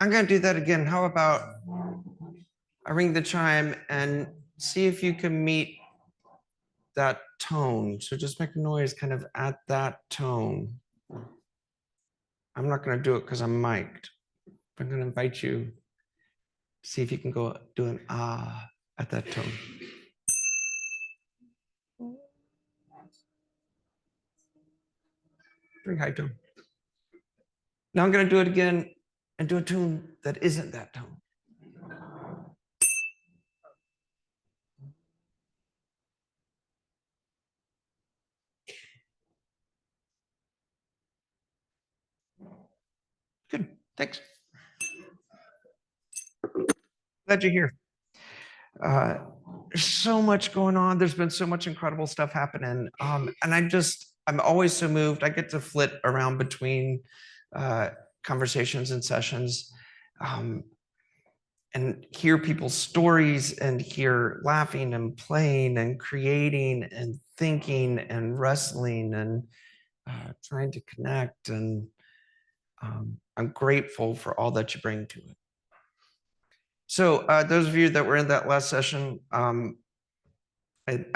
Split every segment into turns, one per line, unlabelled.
I'm going to do that again. How about I ring the chime and see if you can meet that tone. So just make a noise kind of at that tone. I'm not going to do it because I'm mic'd. I'm going to invite you to see if you can go do an ah at that tone. Pretty high tone. Now I'm going to do it again and do a tune that isn't that tone. Good, thanks. Glad you're here. There's so much going on. There's been so much incredible stuff happening. And I'm always so moved. I get to flit around between conversations and sessions and hear people's stories and hear laughing and playing and creating and thinking and wrestling and trying to connect. And I'm grateful for all that you bring to it. So those of you that were in that last session, I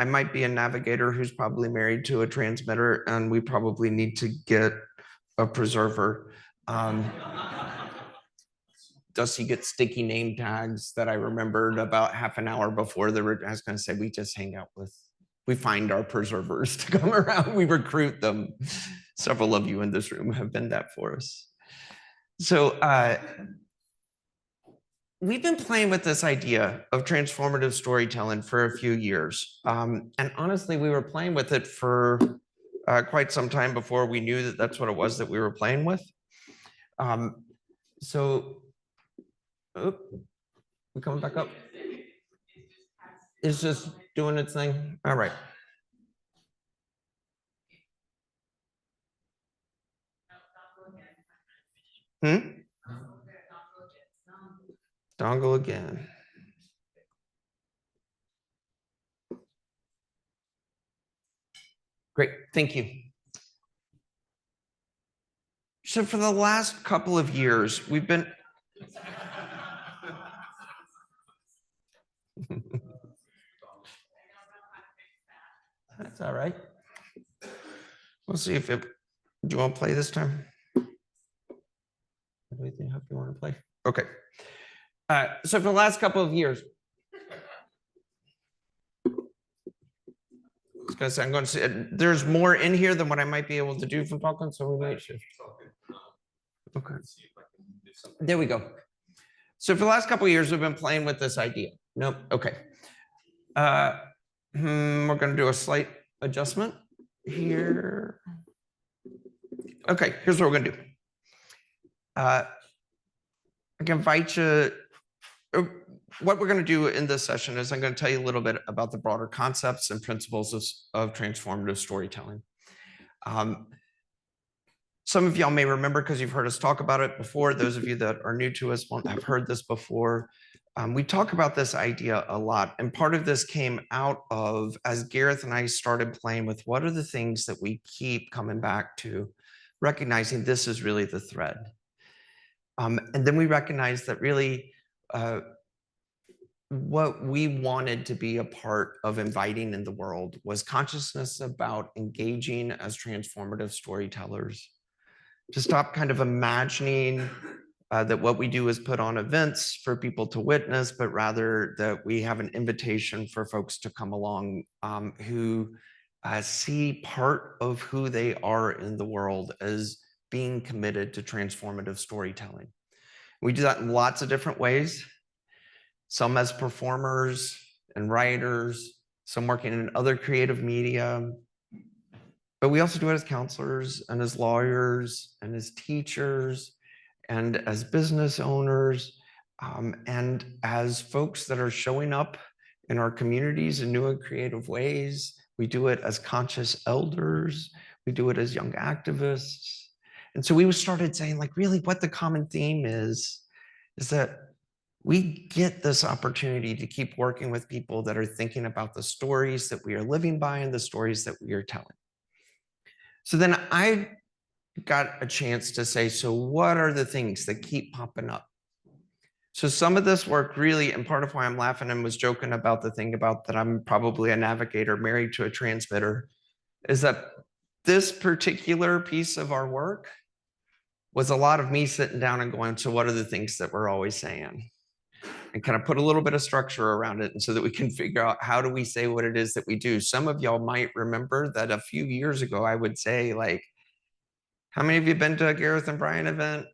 might be a navigator who's probably married to a transmitter, and we probably need to get a preserver. Does he get sticky name tags that I remembered about half an hour before I was going to say, we just hang out with, we find our preservers to come around, we recruit them. Several of you in this room have been that for us. So we've been playing with this idea of transformative storytelling for a few years. And honestly, we were playing with it for quite some time before we knew that that's what it was that we were playing with. We coming back up? It's just doing its thing. All right. Dongle again. Great, thank you. So for the last couple of years, we've been That's all right. We'll see if it, do you want to play this time? Everything hope you want to play? Okay. So for the last couple of years, I'm going to say there's more in here than what I might be able to do from talking, so we might shift. Okay. There we go. So for the last couple of years, we've been playing with this idea. Nope. Okay. We're going to do a slight adjustment here. Okay, here's what we're going to do. I can invite you. What we're going to do in this session is I'm going to tell you a little bit about the broader concepts and principles of transformative storytelling. Some of y'all may remember because you've heard us talk about it before. Those of you that are new to us won't have heard this before. We talk about this idea a lot. And part of this came out of, as Gareth and I started playing with what are the things that we keep coming back to, recognizing this is really the thread. And then we recognized that really what we wanted to be a part of inviting in the world was consciousness about engaging as transformative storytellers, to stop kind of imagining that what we do is put on events for people to witness, but rather that we have an invitation for folks to come along who see part of who they are in the world as being committed to transformative storytelling. We do that in lots of different ways, some as performers and writers, some working in other creative media, but we also do it as counselors and as lawyers and as teachers and as business owners and as folks that are showing up in our communities in new and creative ways. We do it as conscious elders. We do it as young activists. And so we started saying, like, really what the common theme is that we get this opportunity to keep working with people that are thinking about the stories that we are living by and the stories that we are telling. So then I got a chance to say, so what are the things that keep popping up So some of this work really, and part of why I'm laughing and was joking about the thing about that I'm probably a navigator married to a transmitter, is that this particular piece of our work was a lot of me sitting down and going, so what are the things that we're always saying? And kind of put a little bit of structure around it, and so that we can figure out how do we say what it is that we do. Some of y'all might remember that a few years ago, I would say, like, how many of you been to a Gareth and Brian event?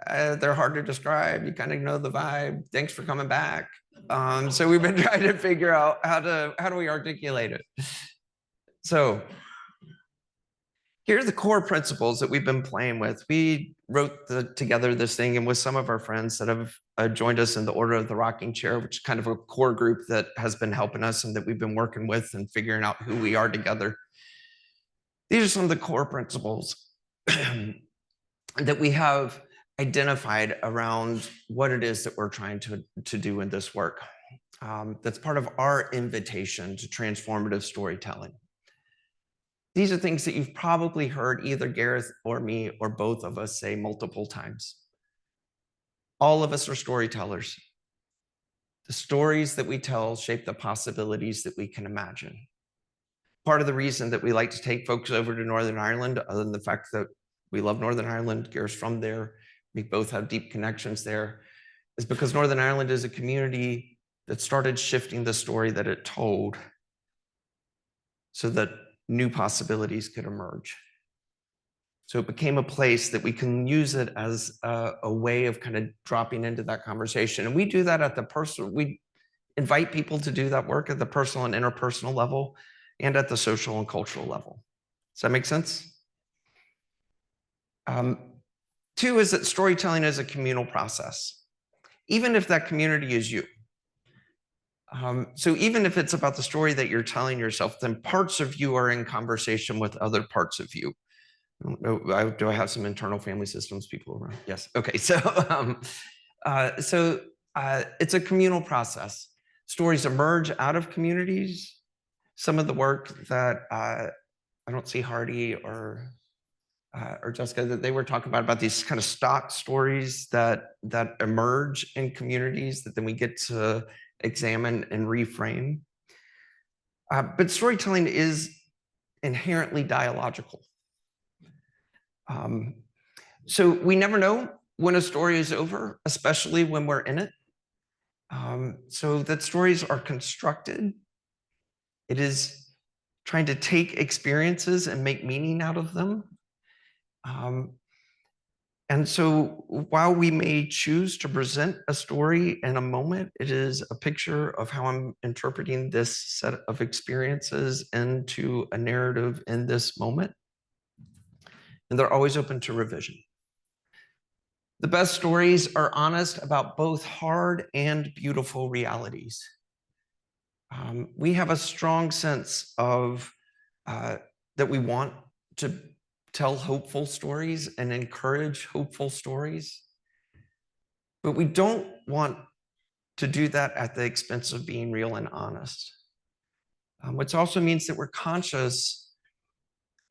They're hard to describe. You kind of know the vibe. Thanks for coming back. So we've been trying to figure out how do we articulate it. So here are the core principles that we've been playing with. We wrote together this thing, and with some of our friends that have joined us in the Order of the Rocking Chair, which is kind of a core group that has been helping us and that we've been working with and figuring out who we are together. These are some of the core principles that we have identified around what it is that we're trying to do in this work. That's part of our invitation to transformative storytelling. These are things that you've probably heard either Gareth or me or both of us say multiple times. All of us are storytellers. The stories that we tell shape the possibilities that we can imagine. Part of the reason that we like to take folks over to Northern Ireland, other than the fact that we love Northern Ireland, Gareth's from there, we both have deep connections there, is because Northern Ireland is a community that started shifting the story that it told so that new possibilities could emerge. So it became a place that we can use it as a way of kind of dropping into that conversation. And we do that at the personal, we invite people to do that work at the personal and interpersonal level and at the social and cultural level. Does that make sense? Two is that storytelling is a communal process, even if that community is you. So even if it's about the story that you're telling yourself, then parts of you are in conversation with other parts of you. Do I have some internal family systems people around? Yes. Okay. So, it's a communal process. Stories emerge out of communities. Some of the work that I don't see Hardy or Jessica, that they were talking about these kind of stock stories that emerge in communities that then we get to examine and reframe. But storytelling is inherently dialogical. So we never know when a story is over, especially when we're in it. So that stories are constructed. It is trying to take experiences and make meaning out of them. And so while we may choose to present a story in a moment, it is a picture of how I'm interpreting this set of experiences into a narrative in this moment. And they're always open to revision. The best stories are honest about both hard and beautiful realities. We have a strong sense of that we want to tell hopeful stories and encourage hopeful stories, but we don't want to do that at the expense of being real and honest. Which also means that we're conscious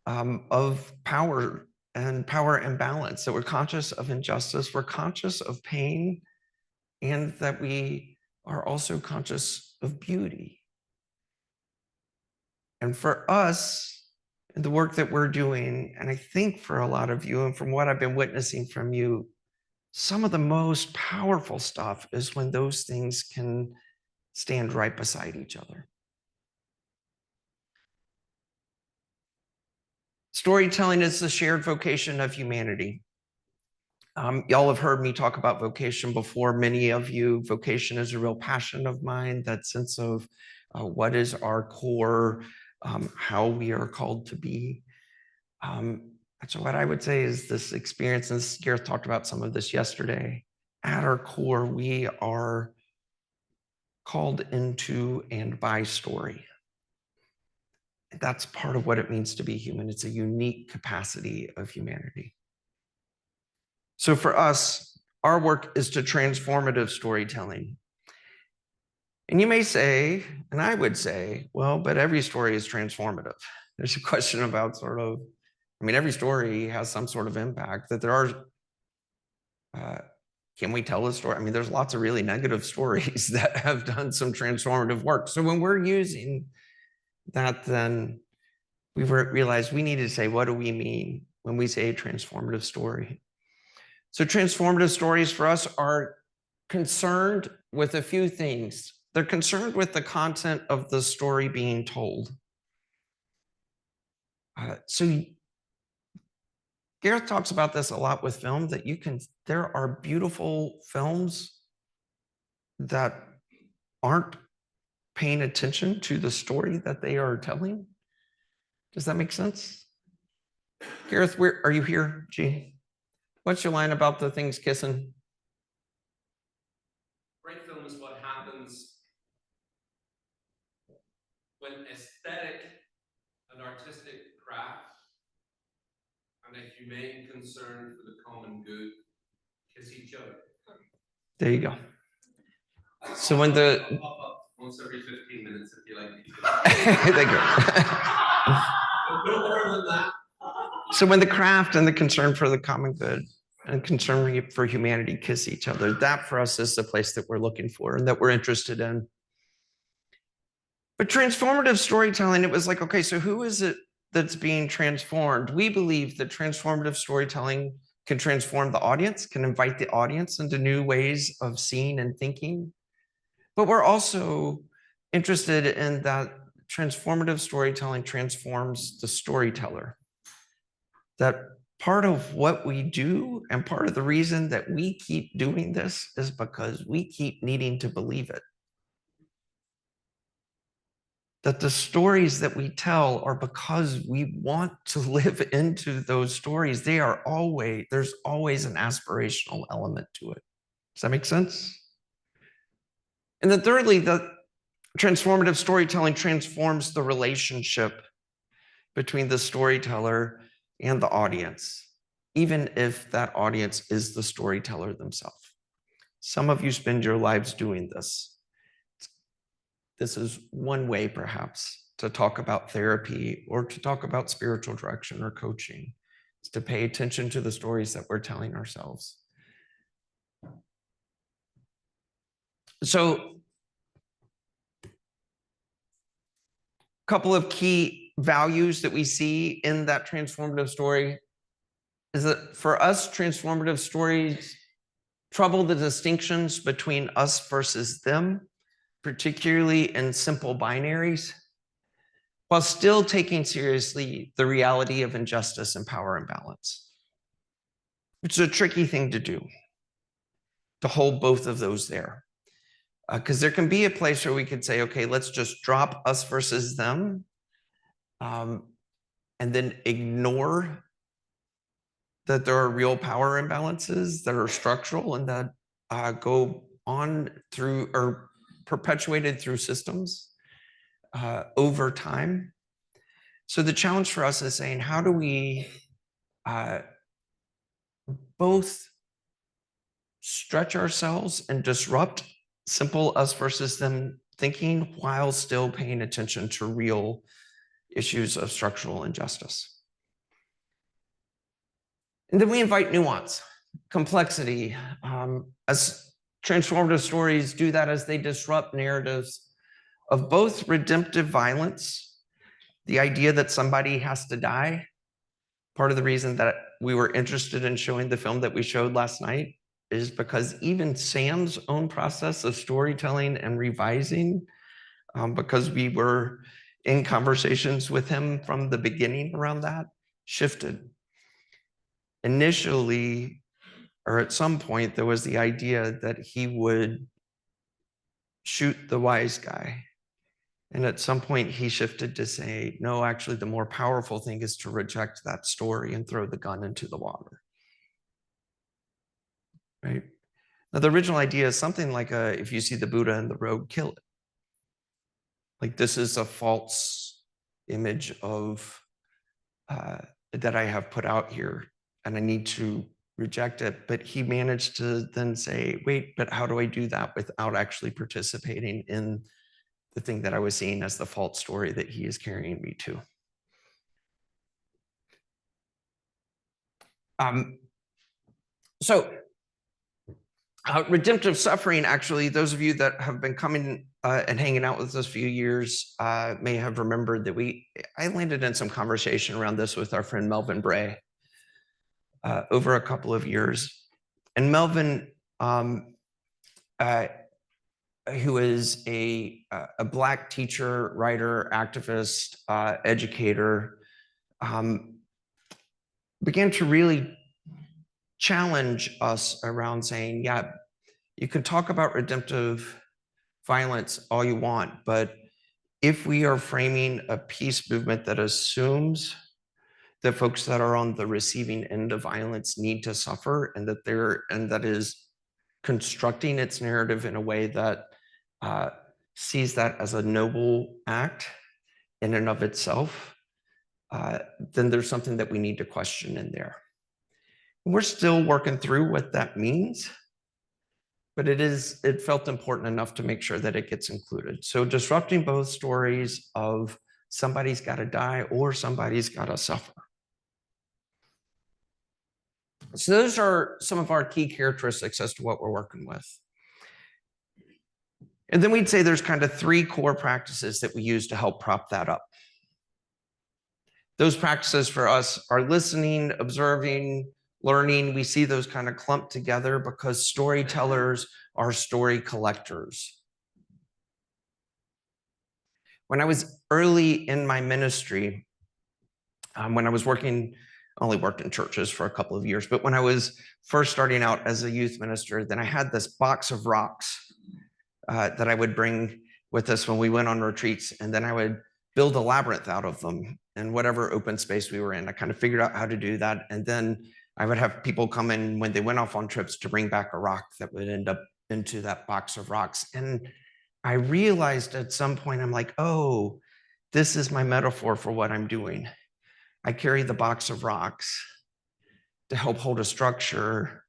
of power and power imbalance, that we're conscious of injustice, we're conscious of pain, and that we are also conscious of beauty. And for us, the work that we're doing, and I think for a lot of you, and from what I've been witnessing from you, some of the most powerful stuff is when those things can stand right beside each other. Storytelling is the shared vocation of humanity. Y'all have heard me talk about vocation before. Many of you, vocation is a real passion of mine, that sense of what is our core, how we are called to be. So what I would say is this experience, and Gareth talked about some of this yesterday, at our core, we are called into and by story. That's part of what it means to be human. It's a unique capacity of humanity. So for us, our work is to transformative storytelling. And you may say, and I would say, well, but every story is transformative. There's a question about sort of, I mean, every story has some sort of impact, that there are can we tell a story? I mean, there's lots of really negative stories that have done some transformative work. So when we're using that, then we realized we need to say, what do we mean when we say a transformative story? So transformative stories for us are concerned with a few things. They're concerned with the content of the story being told. So Gareth talks about this a lot with film, that there are beautiful films that aren't paying attention to the story that they are telling. Does that make sense? Gareth, where are you here? Gee, what's your line about the things kissing?
Great film is what happens when aesthetic and artistic craft and a humane concern for the common good kiss each other.
There you go. So when the
I'll pop up once every 15 minutes if you like me.
Thank you.
No more than that.
So when the craft and the concern for the common good and concern for humanity kiss each other, that for us is the place that we're looking for and that we're interested in. But transformative storytelling, it was like, okay, so who is it that's being transformed? We believe that transformative storytelling can transform the audience, can invite the audience into new ways of seeing and thinking. But we're also interested in that transformative storytelling transforms the storyteller. That part of what we do and part of the reason that we keep doing this is because we keep needing to believe it. That the stories that we tell are because we want to live into those stories. There's always an aspirational element to it. Does that make sense? And then thirdly, the transformative storytelling transforms the relationship between the storyteller and the audience, even if that audience is the storyteller themselves. Some of you spend your lives doing this. This is one way, perhaps, to talk about therapy or to talk about spiritual direction or coaching, is to pay attention to the stories that we're telling ourselves. So, a couple of key values that we see in that transformative story is that for us, transformative stories trouble the distinctions between us versus them, particularly in simple binaries, while still taking seriously the reality of injustice and power imbalance. It's a tricky thing to do, to hold both of those there. Because there can be a place where we could say, okay, let's just drop us versus them, and then ignore that there are real power imbalances that are structural and that go on through or perpetuated through systems over time. So the challenge for us is saying, how do we both stretch ourselves and disrupt simple us versus them thinking while still paying attention to real issues of structural injustice? And then we invite nuance, complexity, as transformative stories do that as they disrupt narratives of both redemptive violence, the idea that somebody has to die. Part of the reason that we were interested in showing the film that we showed last night is because even Sam's own process of storytelling and revising, because we were in conversations with him from the beginning around that, shifted. Initially, or at some point, there was the idea that he would shoot the wise guy. And at some point, he shifted to say, no, actually, the more powerful thing is to reject that story and throw the gun into the water. Right? Now, the original idea is something like if you see the Buddha in the road, kill it. Like, this is a false image of that I have put out here, and I need to reject it. But he managed to then say, wait, but how do I do that without actually participating in the thing that I was seeing as the false story that he is carrying me to? So Redemptive suffering, actually, those of you that have been coming and hanging out with us a few years may have remembered that I landed in some conversation around this with our friend Melvin Bray over a couple of years. And Melvin, who is a Black teacher, writer, activist, educator, began to really challenge us around saying, yeah, you can talk about redemptive violence all you want, but if we are framing a peace movement that assumes that folks that are on the receiving end of violence need to suffer, and that is constructing its narrative in a way that sees that as a noble act in and of itself, then there's something that we need to question in there. We're still working through what that means, but it felt important enough to make sure that it gets included. So disrupting both stories of somebody's got to die or somebody's got to suffer. So those are some of our key characteristics as to what we're working with. And then we'd say there's kind of 3 core practices that we use to help prop that up. Those practices for us are listening, observing, learning. We see those kind of clumped together because storytellers are story collectors. When I was early in my ministry, when I was working, I only worked in churches for a couple of years, but when I was first starting out as a youth minister, then I had this box of rocks that I would bring with us when we went on retreats, and then I would build a labyrinth out of them in whatever open space we were in. I kind of figured out how to do that, and then I would have people come in when they went off on trips to bring back a rock that would end up into that box of rocks. And I realized at some point, I'm like, oh, this is my metaphor for what I'm doing. I carry the box of rocks to help hold a structure,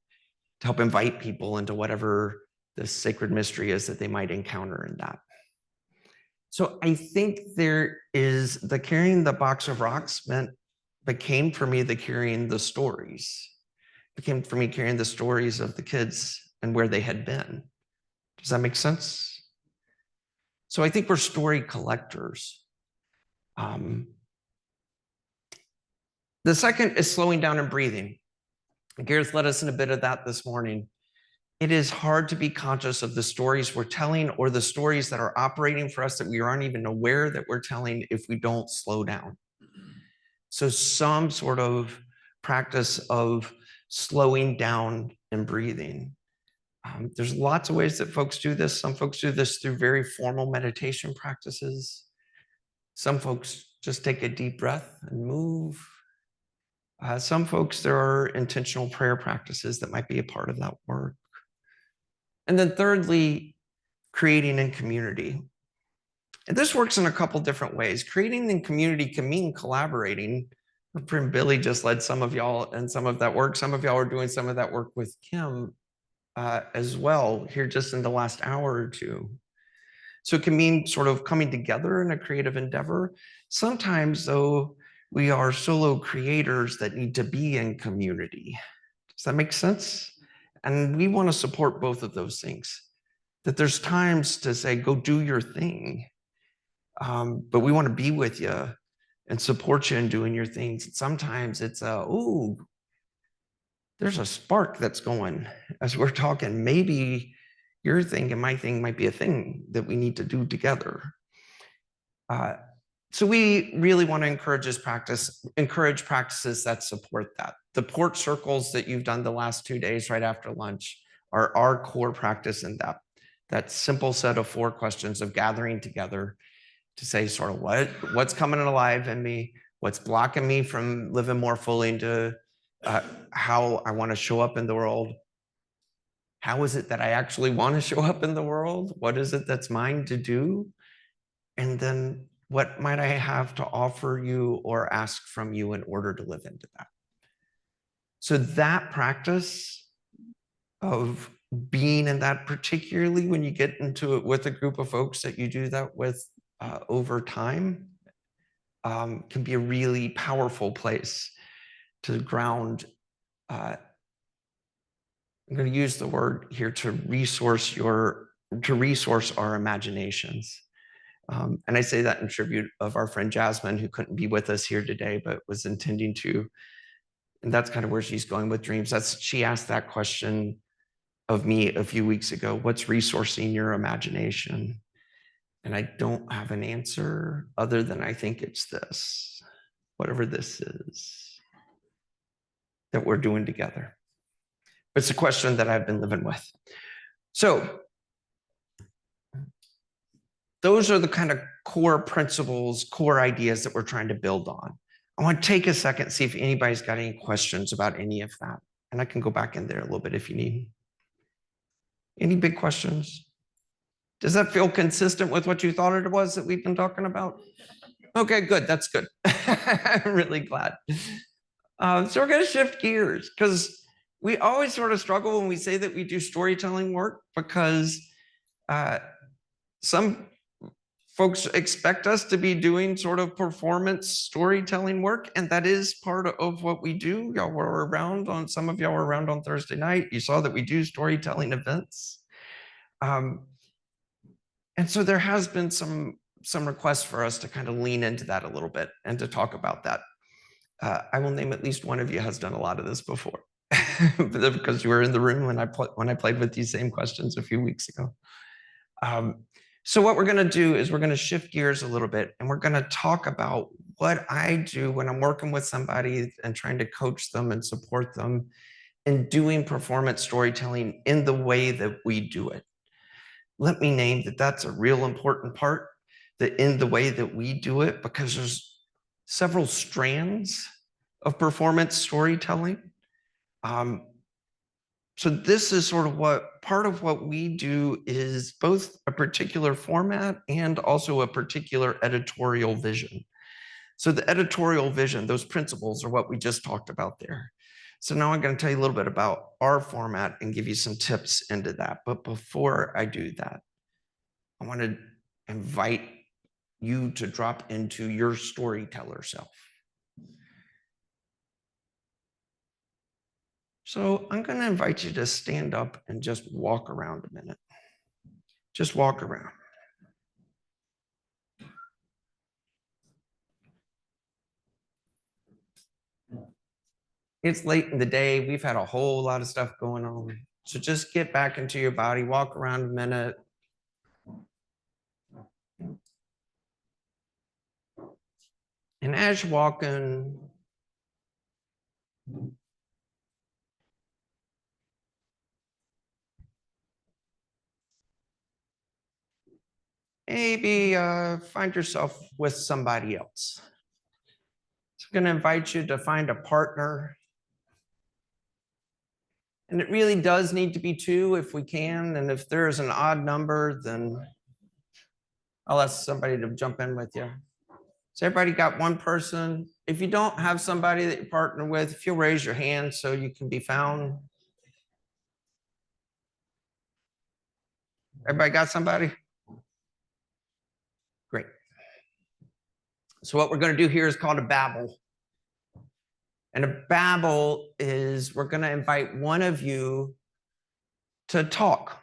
to help invite people into whatever the sacred mystery is that they might encounter in that. So I think there is the carrying the box of rocks became for me the carrying the stories. Became for me carrying the stories of the kids and where they had been. Does that make sense? So I think we're story collectors. The second is slowing down and breathing. Gareth led us in a bit of that this morning. It is hard to be conscious of the stories we're telling or the stories that are operating for us that we aren't even aware that we're telling if we don't slow down. So some sort of practice of slowing down and breathing. There's lots of ways that folks do this. Some folks do this through very formal meditation practices. Some folks just take a deep breath and move. Some folks, there are intentional prayer practices that might be a part of that work. And then thirdly, creating in community. And this works in a couple different ways. Creating in community can mean collaborating. My friend Billy just led some of y'all in some of that work. Some of y'all are doing some of that work with Kim as well here just in the last hour or two. So it can mean sort of coming together in a creative endeavor. Sometimes, though, we are solo creators that need to be in community. Does that make sense? And we want to support both of those things. That there's times to say, go do your thing. But we want to be with you and support you in doing your things. And sometimes it's there's a spark that's going as we're talking. Maybe your thing and my thing might be a thing that we need to do together. So we really want to encourage practices that support that. The Porch circles that you've done the last 2 days right after lunch are our core practice in that simple set of 4 questions of gathering together to say sort of what's coming alive in me, what's blocking me from living more fully into how I want to show up in the world. How is it that I actually want to show up in the world? What is it that's mine to do? And then what might I have to offer you or ask from you in order to live into that? So that practice of being in that, particularly when you get into it with a group of folks that you do that with over time, can be a really powerful place to ground I'm going to use the word here to resource our imaginations. And I say that in tribute of our friend Jasmine, who couldn't be with us here today, but was intending to. And that's kind of where she's going with dreams. She asked that question of me a few weeks ago. What's resourcing your imagination? And I don't have an answer other than I think it's this, whatever this is that we're doing together. It's a question that I've been living with. So those are the kind of core principles, core ideas that we're trying to build on. I want to take a second, see if anybody's got any questions about any of that. And I can go back in there a little bit if you need. Any big questions? Does that feel consistent with what you thought it was that we've been talking about? Okay, good. That's good. I'm really glad. So we're going to shift gears because we always sort of struggle when we say that we do storytelling work because some folks expect us to be doing sort of performance storytelling work, and that is part of what we do. Y'all were around on, some of y'all were around on Thursday night. You saw that we do storytelling events. And so there has been some requests for us to kind of lean into that a little bit and to talk about that. I will name at least one of you has done a lot of this before because you were in the room when I played with these same questions a few weeks ago. So what we're going to do is we're going to shift gears a little bit, and we're going to talk about what I do when I'm working with somebody and trying to coach them and support them in doing performance storytelling in the way that we do it. Let me name that that's a real important part, that in the way that we do it, because there's several strands of performance storytelling. So this is sort of what part of what we do is both a particular format and also a particular editorial vision. So the editorial vision, those principles are what we just talked about there. So now I'm going to tell you a little bit about our format and give you some tips into that. But before I do that, I want to invite you to drop into your storyteller self. So I'm going to invite you to stand up and just walk around a minute. Just walk around. It's late in the day. We've had a whole lot of stuff going on. So just get back into your body, walk around a minute. And as you're walking, maybe find yourself with somebody else. So I'm going to invite you to find a partner. And it really does need to be two if we can. And if there's an odd number, then I'll ask somebody to jump in with you. So everybody got one person. If you don't have somebody that you partner with, if you'll raise your hand so you can be found. Everybody got somebody? Great. So what we're going to do here is called a babble. And a babble is we're going to invite one of you to talk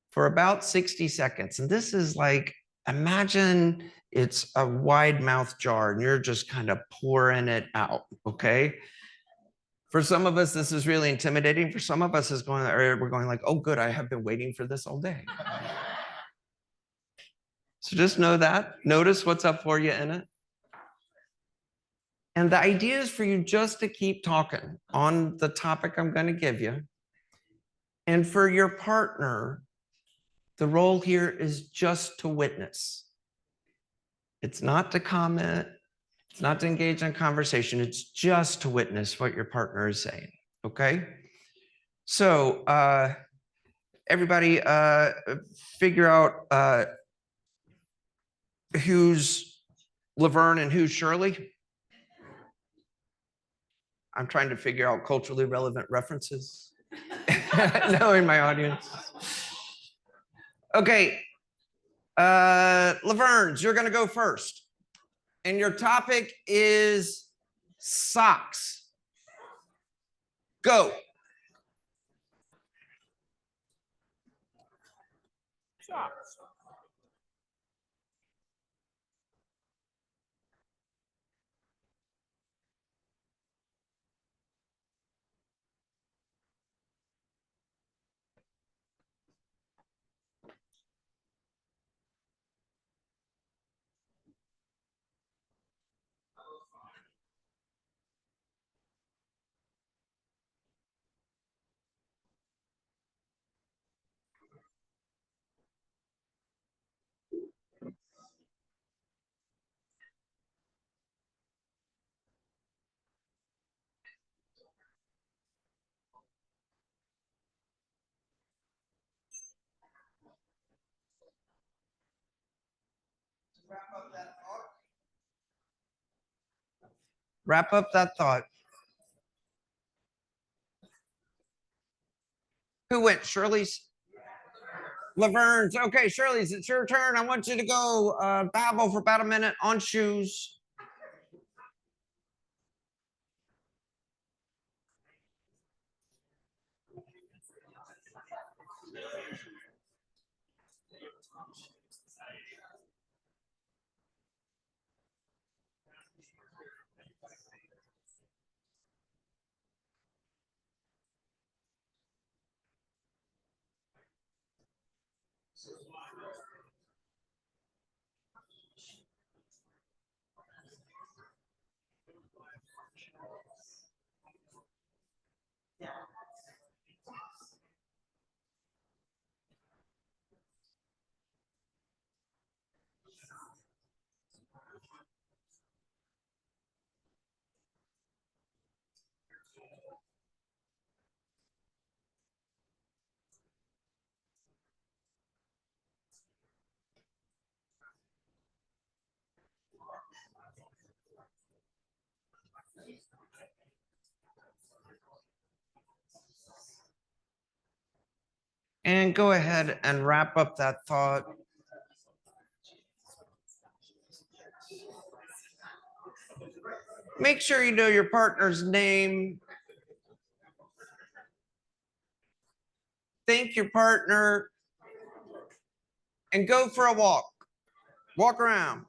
for about 60 seconds. And this is like, imagine it's a wide mouth jar and you're just kind of pouring it out, okay? For some of us, this is really intimidating. For some of us, we're going like, oh, good, I have been waiting for this all day. So just know that. Notice what's up for you in it. And the idea is for you just to keep talking on the topic I'm going to give you. And for your partner, the role here is just to witness. It's not to comment. It's not to engage in conversation. It's just to witness what your partner is saying. Okay? So everybody figure out who's Laverne and who's Shirley. I'm trying to figure out culturally relevant references. Knowing my audience. Okay. Laverne's, you're going to go first. And your topic is socks. Go. Wrap up that thought. Who went? Shirley's? Laverne's. Okay, Shirley's, it's your turn. I want you to go babble for about a minute on shoes. And go ahead and wrap up that thought. Make sure you know your partner's name. Thank your partner and go for a walk. Walk around.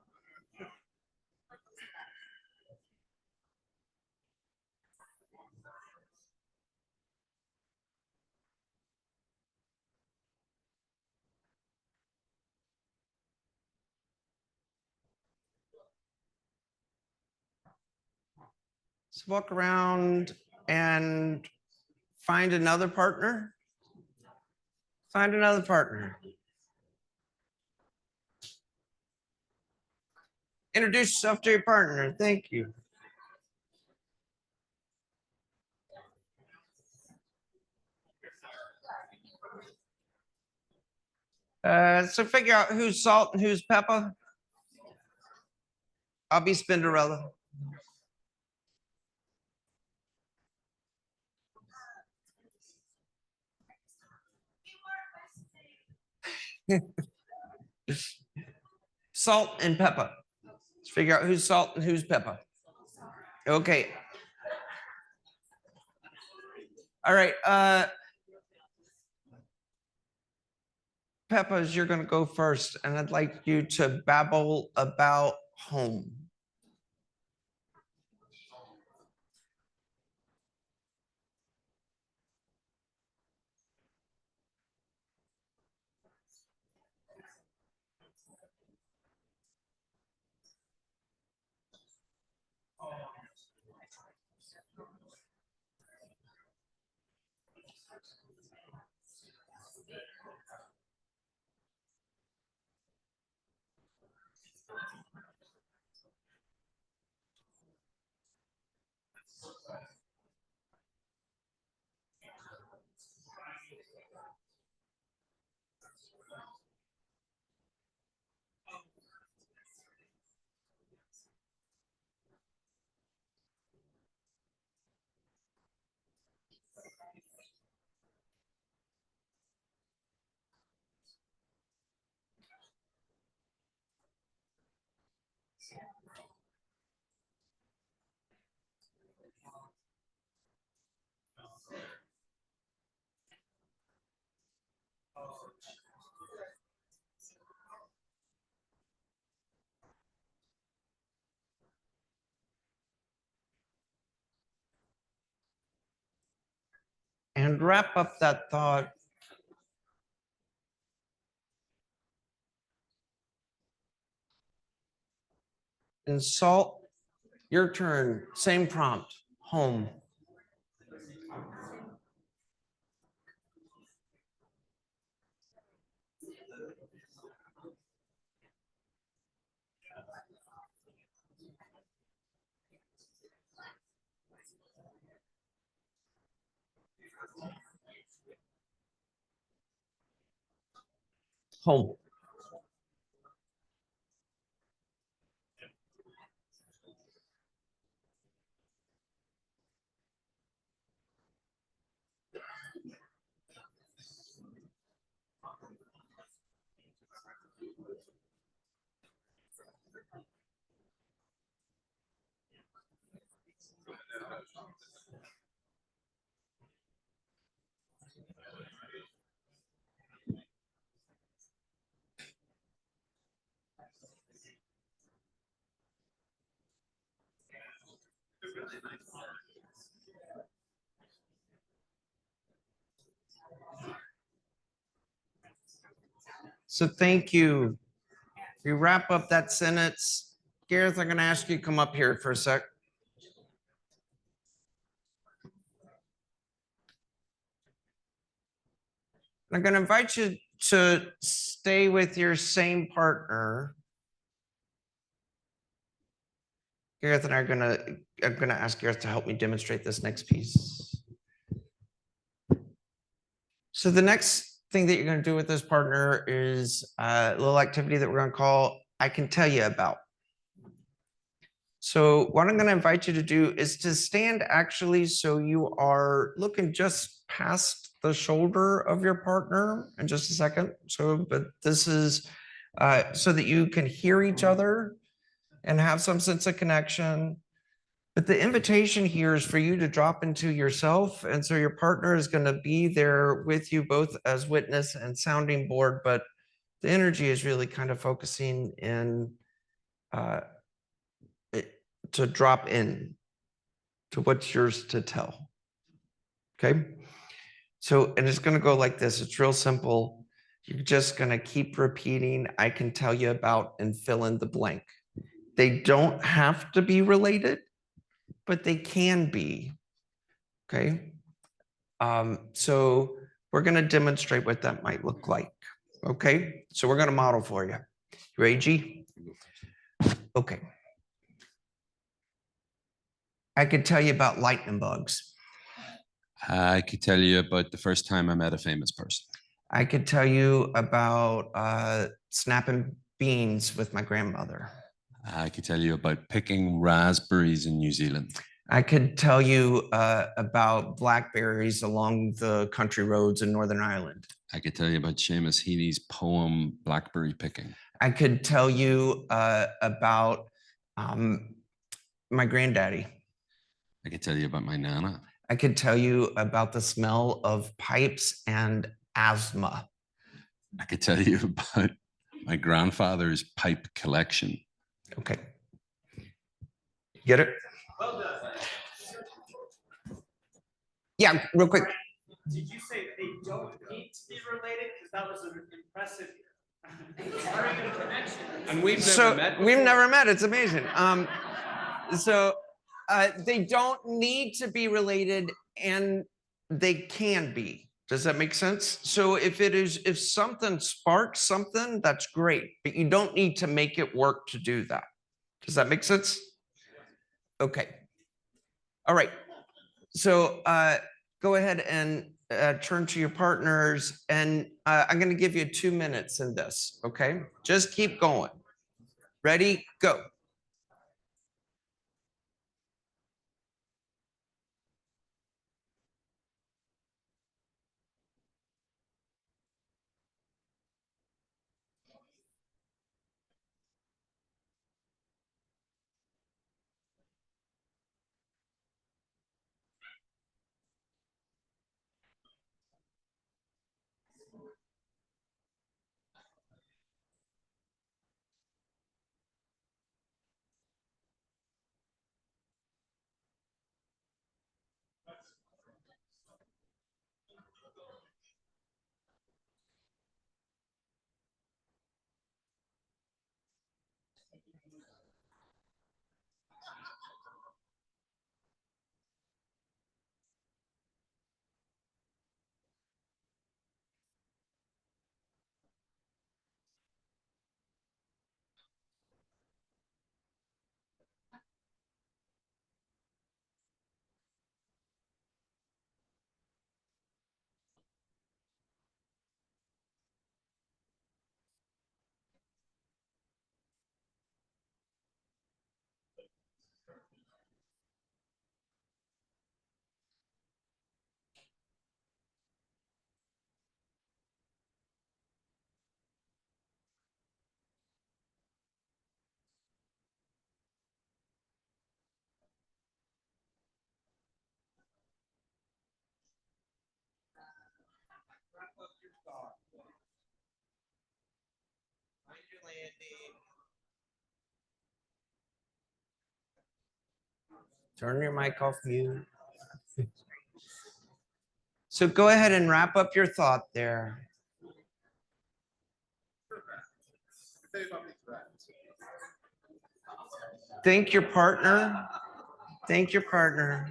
Let's walk around and find another partner. Find another partner. Introduce yourself to your partner. Thank you. So figure out who's Salt and who's Peppa. I'll be Spinderella. Salt and Peppa. Let's figure out who's Salt and who's Peppa. Okay. All right. Peppa, you're going to go first, and I'd like you to babble about home. and wrap up that thought. And Salt, your turn, same prompt, home. Home. So thank you. We wrap up that sentence. Gareth, I'm going to ask you to come up here for a sec. I'm going to invite you to stay with your same partner. Gareth and I I'm going to ask Gareth to help me demonstrate this next piece. So the next thing that you're going to do with this partner is a little activity that we're going to call I Can Tell You About. So what I'm going to invite you to do is to stand actually so you are looking just past the shoulder of your partner in just a second. But this is so that you can hear each other and have some sense of connection. But the invitation here is for you to drop into yourself. And so your partner is going to be there with you both as witness and sounding board. But the energy is really kind of focusing in to drop in to what's yours to tell. Okay. So, and it's going to go like this. It's real simple. You're just going to keep repeating, I can tell you about, and fill in the blank. They don't have to be related, but they can be. Okay. So we're going to demonstrate what that might look like. Okay. So we're going to model for you. You ready, G? Okay. I could tell you about lightning bugs.
I could tell you about the first time I met a famous person.
I could tell you about snapping beans with my grandmother.
I could tell you about picking raspberries in New Zealand.
I could tell you about blackberries along the country roads in Northern Ireland.
I could tell you about Seamus Heaney's poem, Blackberry Picking.
I could tell you about my granddaddy.
I could tell you about my Nana.
I could tell you about the smell of pipes and asthma.
I could tell you about my grandfather's pipe collection.
Okay. Get it?
Well done.
Yeah, real quick.
Did you say they don't need to be related? Because that was an impressive very good connection.
And we've
So
never met.
we've never met. It's amazing. So they don't need to be related, and they can be. Does that make sense? So if something sparks something, that's great, but you don't need to make it work to do that. Does that make sense? Okay. All right. So go ahead and turn to your partners, and I'm going to give you 2 minutes in this. Okay. Just keep going. Ready? Go. Turn your mic off mute. So go ahead and wrap up your thought there. Thank your partner. Thank your partner.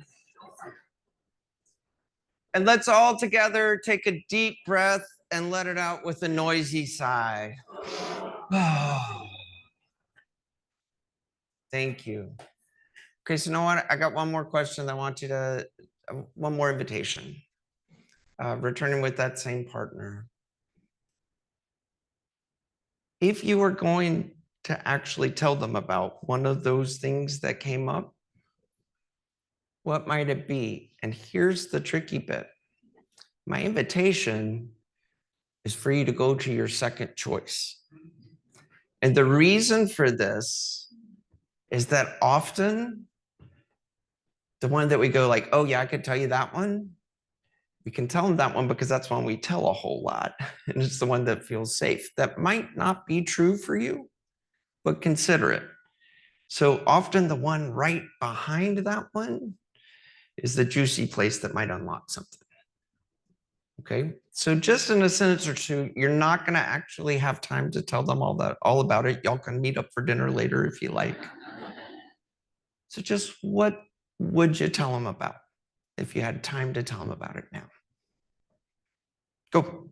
And let's all together take a deep breath and let it out with a noisy sigh. Thank you. Okay, so you know what? I got one more question. I want you to, one more invitation. Returning with that same partner. If you were going to actually tell them about one of those things that came up, what might it be? And here's the tricky bit. My invitation is for you to go to your second choice. And the reason for this is that often the one that we go like, oh yeah, I could tell you that one. We can tell them that one because that's one we tell a whole lot. And it's the one that feels safe. That might not be true for you, but consider it. So often the one right behind that one is the juicy place that might unlock something. Okay, so just in a sentence or two, you're not going to actually have time to tell them all about it. Y'all can meet up for dinner later if you like. So just what would you tell them about if you had time to tell them about it now? Go.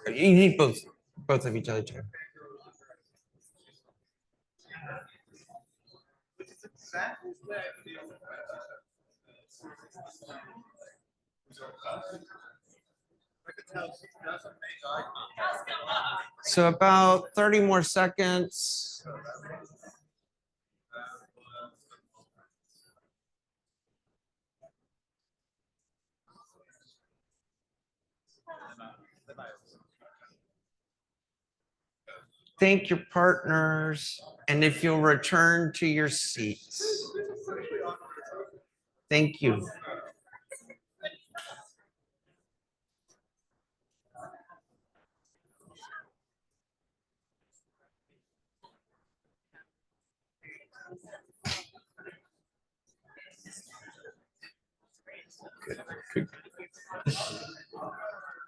You need both of each other too. So about 30 more seconds. Thank your partners, and if you'll return to your seats. Thank you. Good.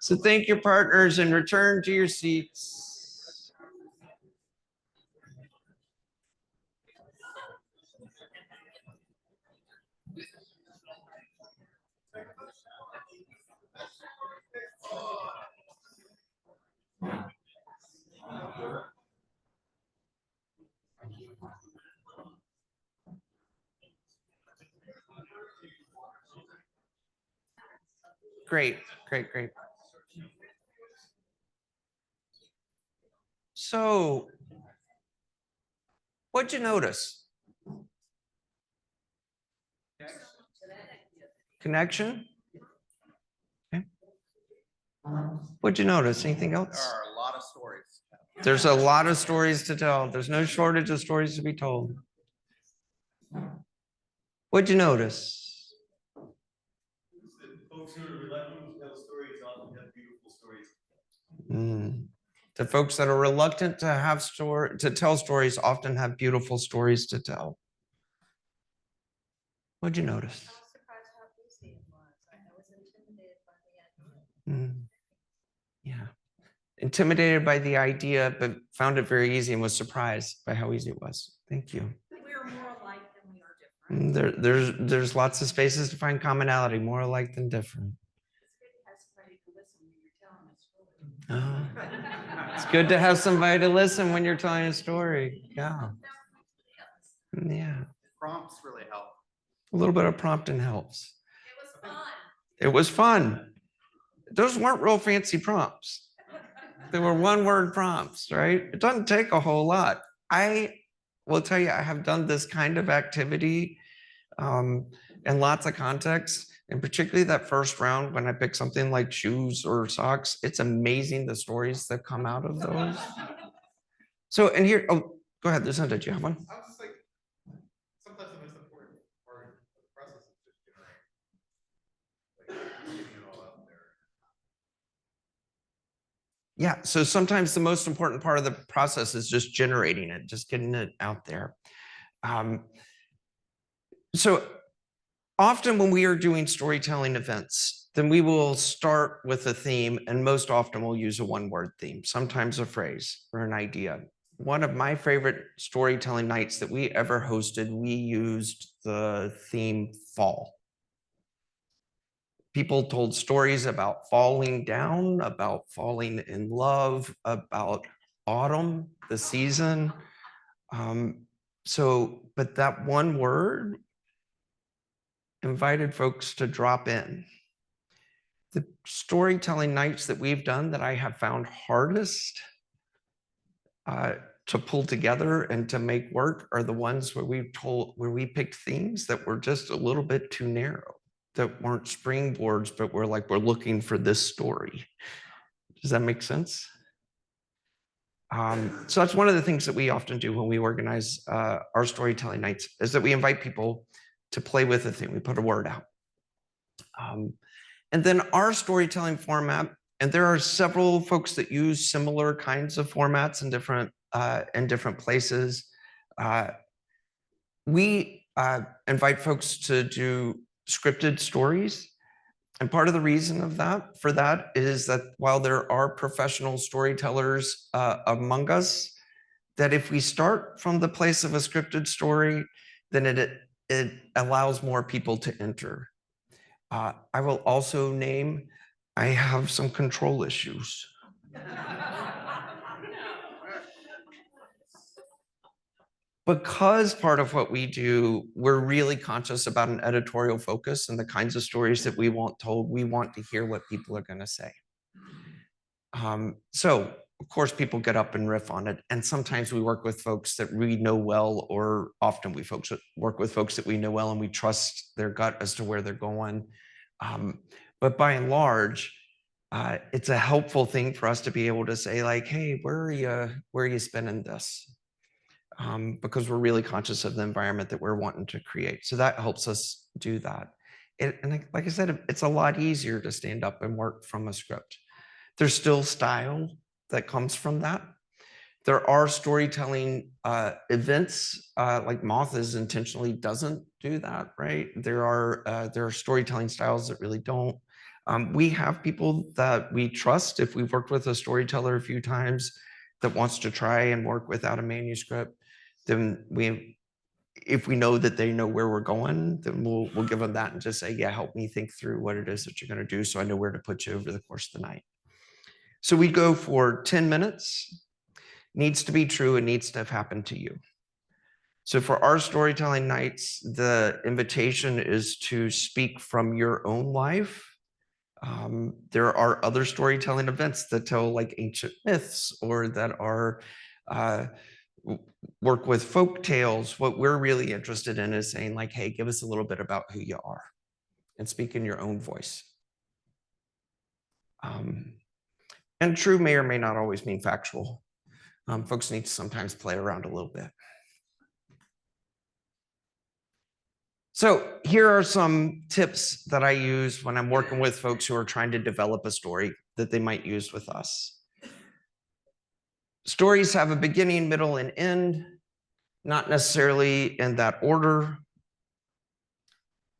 So thank your partners and return to your seats. Great, great, great. So, what'd you notice? Connection? Okay. What'd you notice? Anything else?
There are a lot of stories.
There's a lot of stories to tell. There's no shortage of stories to be told. What'd you notice?
Folks who are reluctant to tell stories often have beautiful stories.
The folks that are reluctant to tell stories often have beautiful stories to tell. What'd you notice?
I was surprised how easy it was. I was intimidated by the idea.
Yeah. Intimidated by the idea, but found it very easy and was surprised by how easy it was. Thank you.
We are more alike than we are different.
There's lots of spaces to find commonality, more alike than different.
It's good to have somebody
Oh, it's good to have somebody to listen when you're telling a story. Yeah. Yeah.
Prompts really help.
A little bit of prompting helps.
It was fun.
It was fun. Those weren't real fancy prompts. They were one-word prompts, right? It doesn't take a whole lot. I will tell you, I have done this kind of activity in lots of contexts, and particularly that first round when I pick something like shoes or socks. It's amazing the stories that come out of those. So, and here, oh, go ahead, Lucinda, do you have one?
I was just like, sometimes the most important part of the process is just getting it all out there.
Yeah, so sometimes the most important part of the process is just generating it, just getting it out there. So often when we are doing storytelling events, then we will start with a theme, and most often we'll use a one-word theme, sometimes a phrase or an idea. One of my favorite storytelling nights that we ever hosted, we used the theme fall. People told stories about falling down, about falling in love, about autumn, the season. But that one word invited folks to drop in. The storytelling nights that we've done that I have found hardest to pull together and to make work are the ones where we picked themes that were just a little bit too narrow, that weren't springboards, but we're looking for this story. Does that make sense? So that's one of the things that we often do when we organize our storytelling nights, is that we invite people to play with a theme. We put a word out. And then our storytelling format, and there are several folks that use similar kinds of formats in different places. We invite folks to do scripted stories. And part of the reason for that is that while there are professional storytellers among us, that if we start from the place of a scripted story, then it allows more people to enter. I will also name, I have some control issues. Because part of what we do, we're really conscious about an editorial focus and the kinds of stories that we want told. We want to hear what people are going to say. So, of course, people get up and riff on it. And sometimes we work with folks that we know well, or often we work with folks that we know well and we trust their gut as to where they're going. But by and large, it's a helpful thing for us to be able to say, like, hey, where are you spending this? Because we're really conscious of the environment that we're wanting to create. So that helps us do that. And like I said, it's a lot easier to stand up and work from a script. There's still style that comes from that. There are storytelling events, like Moths intentionally doesn't do that, right? There are storytelling styles that really don't. We have people that we trust. If we've worked with a storyteller a few times that wants to try and work without a manuscript, then if we know that they know where we're going, then we'll give them that and just say, yeah, help me think through what it is that you're going to do so I know where to put you over the course of the night. So we go for 10 minutes. Needs to be true. It needs to have happened to you. So for our storytelling nights, the invitation is to speak from your own life. There are other storytelling events that tell like ancient myths or that are work with folk tales. What we're really interested in is saying like, hey, give us a little bit about who you are and speak in your own voice. And true may or may not always mean factual. Folks need to sometimes play around a little bit. So here are some tips that I use when I'm working with folks who are trying to develop a story that they might use with us. Stories have a beginning, middle, and end, not necessarily in that order.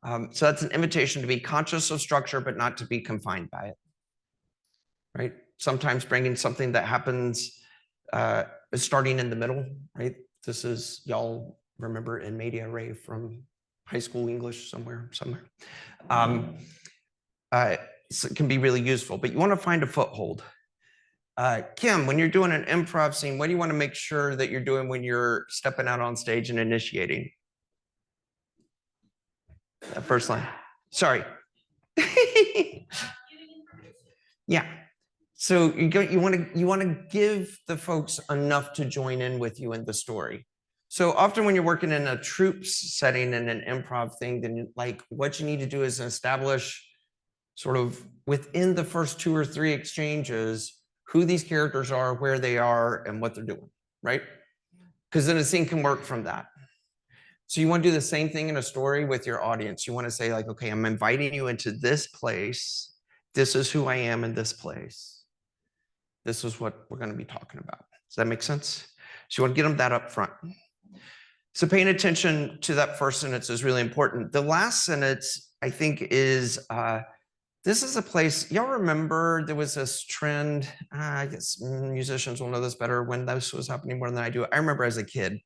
So that's an invitation to be conscious of structure, but not to be confined by it, right? Sometimes bringing something that happens starting in the middle, right? This is, y'all remember in media ray from high school English somewhere. So it can be really useful, but you want to find a foothold. Kim, when you're doing an improv scene, what do you want to make sure that you're doing when you're stepping out on stage and initiating? That first line. Sorry. Yeah. So you want to give the folks enough to join in with you in the story. So often when you're working in a troops setting and an improv thing, then like what you need to do is establish sort of within the first 2 or 3 exchanges who these characters are, where they are, and what they're doing, right? Because then a scene can work from that. So you want to do the same thing in a story with your audience. You want to say like, okay, I'm inviting you into this place. This is who I am in this place. This is what we're going to be talking about. Does that make sense? So you want to get them that up front. So paying attention to that first sentence is really important. The last sentence, I think, is this is a place, y'all remember there was this trend, I guess musicians will know this better when this was happening more than I do. I remember as a kid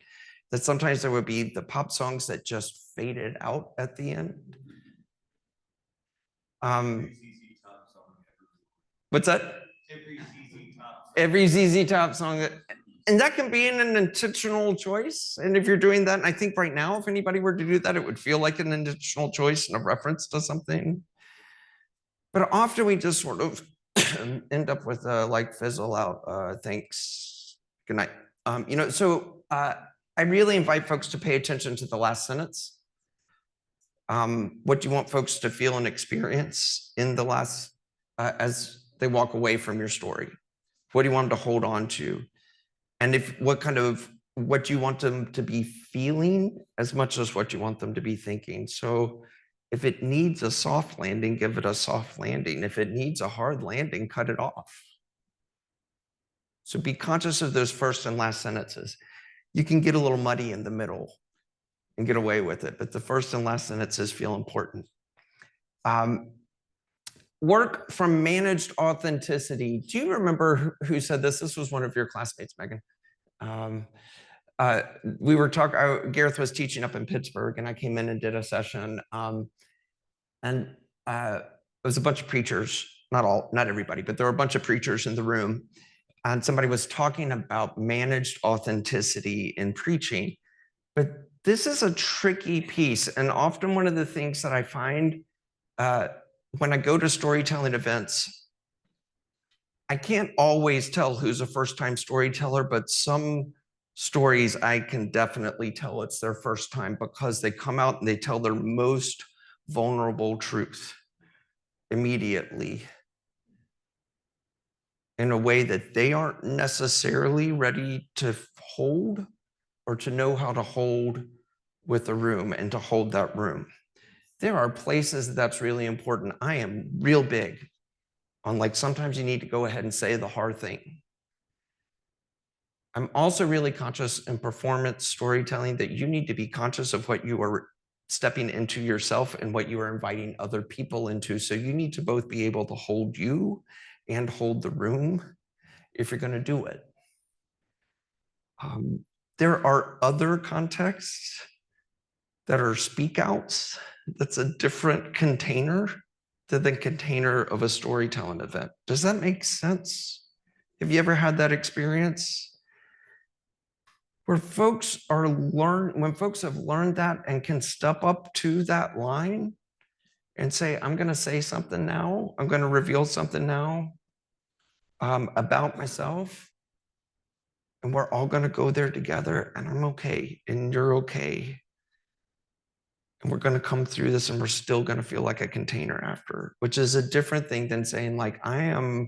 that sometimes there would be the pop songs that just faded out at the end. What's that? Every ZZ Top song. And that can be an intentional choice. And if you're doing that, and I think right now, if anybody were to do that, it would feel like an intentional choice and a reference to something. But often we just sort of end up with like fizzle out. Thanks. Good night. So I really invite folks to pay attention to the last sentence. What do you want folks to feel and experience in the last, as they walk away from your story? What do you want them to hold on to? And what do you want them to be feeling as much as what you want them to be thinking? So if it needs a soft landing, give it a soft landing. If it needs a hard landing, cut it off. So be conscious of those first and last sentences. You can get a little muddy in the middle and get away with it, but the first and last sentences feel important. Work from managed authenticity. Do you remember who said this? This was one of your classmates, Megan. We were talking, Gareth was teaching up in Pittsburgh, and I came in and did a session. And it was a bunch of preachers, not everybody, but there were a bunch of preachers in the room. And somebody was talking about managed authenticity in preaching. But this is a tricky piece. And often one of the things that I find when I go to storytelling events, I can't always tell who's a first-time storyteller, but some stories I can definitely tell it's their first time because they come out and they tell their most vulnerable truth immediately in a way that they aren't necessarily ready to hold or to know how to hold with a room and to hold that room. There are places that's really important. I am real big on like sometimes you need to go ahead and say the hard thing. I'm also really conscious in performance storytelling that you need to be conscious of what you are stepping into yourself and what you are inviting other people into. So you need to both be able to hold you and hold the room if you're going to do it. There are other contexts that are speak outs. That's a different container than the container of a storytelling event. Does that make sense? Have you ever had that experience? Where folks when folks have learned that and can step up to that line and say, I'm going to say something now, I'm going to reveal something now about myself, and we're all going to go there together, and I'm okay, and you're okay. And we're going to come through this and we're still going to feel like a container after, which is a different thing than saying like, I am